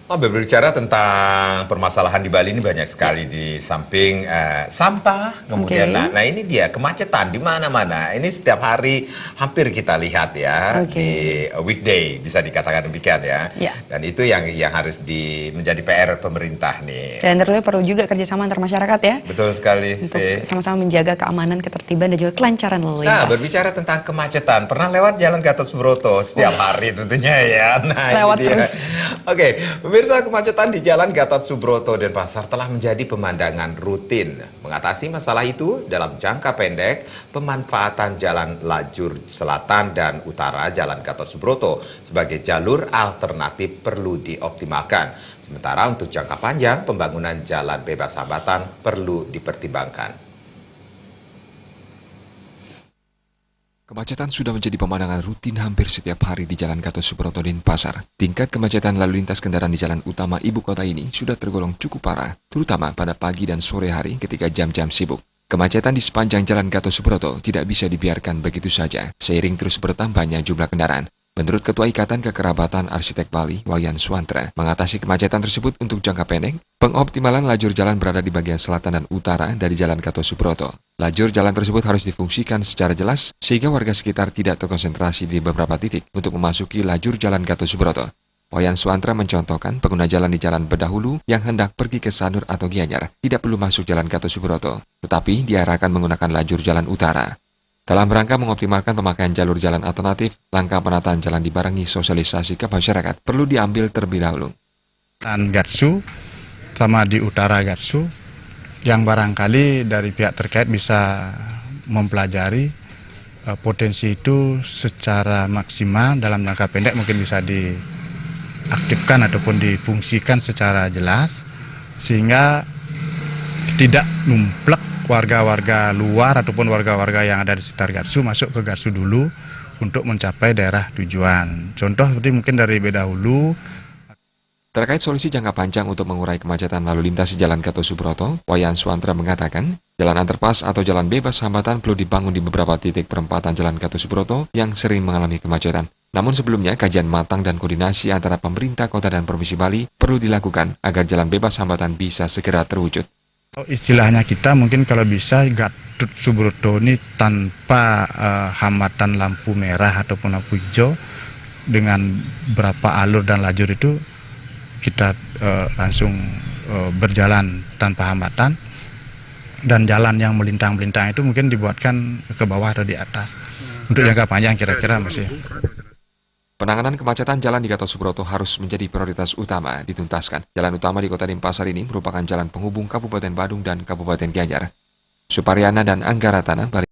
Oh, berbicara tentang permasalahan di Bali ini banyak sekali di samping sampah, kemudian Oke. nah ini dia kemacetan di mana-mana. Ini setiap hari hampir kita lihat ya Oke. di weekday bisa dikatakan demikian ya. Ya. Dan itu yang harus menjadi PR pemerintah nih. Dan tentunya perlu juga kerjasama antar masyarakat ya, Betul sekali, untuk V. sama-sama menjaga keamanan, ketertiban, dan juga kelancaran lalu Nah, lintas. berbicara tentang kemacetan, pernah lewat Jalan Gatot Subroto setiap hari tentunya ya. Nah, Lewat ini dia. terus. Oke, pemirsa, kemacetan di Jalan Gatot Subroto Denpasar telah menjadi pemandangan rutin. Mengatasi masalah itu dalam jangka pendek, pemanfaatan jalan lajur selatan dan utara Jalan Gatot Subroto sebagai jalur alternatif perlu dioptimalkan. Sementara untuk jangka panjang, pembangunan jalan bebas hambatan perlu dipertimbangkan. Kemacetan sudah menjadi pemandangan rutin hampir setiap hari di Jalan Gatot Subroto Denpasar. Tingkat kemacetan lalu lintas kendaraan di jalan utama ibu kota ini sudah tergolong cukup parah, terutama pada pagi dan sore hari ketika jam-jam sibuk. Kemacetan di sepanjang Jalan Gatot Subroto tidak bisa dibiarkan begitu saja, seiring terus bertambahnya jumlah kendaraan. Menurut Ketua Ikatan Kekerabatan Arsitek Bali, Wayan Suantra, mengatasi kemacetan tersebut untuk jangka pendek, pengoptimalan lajur jalan berada di bagian selatan dan utara dari Jalan Gatot Subroto. Lajur jalan tersebut harus difungsikan secara jelas sehingga warga sekitar tidak terkonsentrasi di beberapa titik untuk memasuki lajur Jalan Gatot Subroto. Wayan Suantra mencontohkan pengguna jalan di Jalan Bedahulu yang hendak pergi ke Sanur atau Gianyar tidak perlu masuk Jalan Gatot Subroto, tetapi diarahkan menggunakan lajur jalan utara. Dalam rangka mengoptimalkan pemakaian jalur jalan alternatif, langkah penataan jalan dibarengi sosialisasi ke masyarakat perlu diambil terlebih dahulu. Dan Gatsu sama di utara Gatsu yang barangkali dari pihak terkait bisa mempelajari potensi itu secara maksimal dalam jangka pendek mungkin bisa diaktifkan ataupun difungsikan secara jelas sehingga tidak numplek warga-warga luar ataupun warga-warga yang ada di sekitar Gatsu masuk ke Gatsu dulu untuk mencapai daerah tujuan. Contoh seperti mungkin dari Bedahulu. Terkait solusi jangka panjang untuk mengurai kemacetan lalu lintas di Jalan Gatot Subroto, Wayan Suantra mengatakan, jalan underpass atau jalan bebas hambatan perlu dibangun di beberapa titik perempatan Jalan Gatot Subroto yang sering mengalami kemacetan. Namun sebelumnya, kajian matang dan koordinasi antara pemerintah kota dan provinsi Bali perlu dilakukan agar jalan bebas hambatan bisa segera terwujud. Istilahnya kita mungkin kalau bisa Gatot Subroto ini tanpa hambatan lampu merah ataupun lampu hijau dengan berapa alur dan lajur itu kita langsung berjalan tanpa hambatan dan jalan yang melintang-melintang itu mungkin dibuatkan ke bawah atau di atas untuk jangka panjang kira-kira masih. Penanganan kemacetan jalan di Gatot Subroto harus menjadi prioritas utama dituntaskan. Jalan utama di kota Denpasar ini merupakan jalan penghubung Kabupaten Badung dan Kabupaten Gianyar. Suparyana dan Anggaratana, Bali.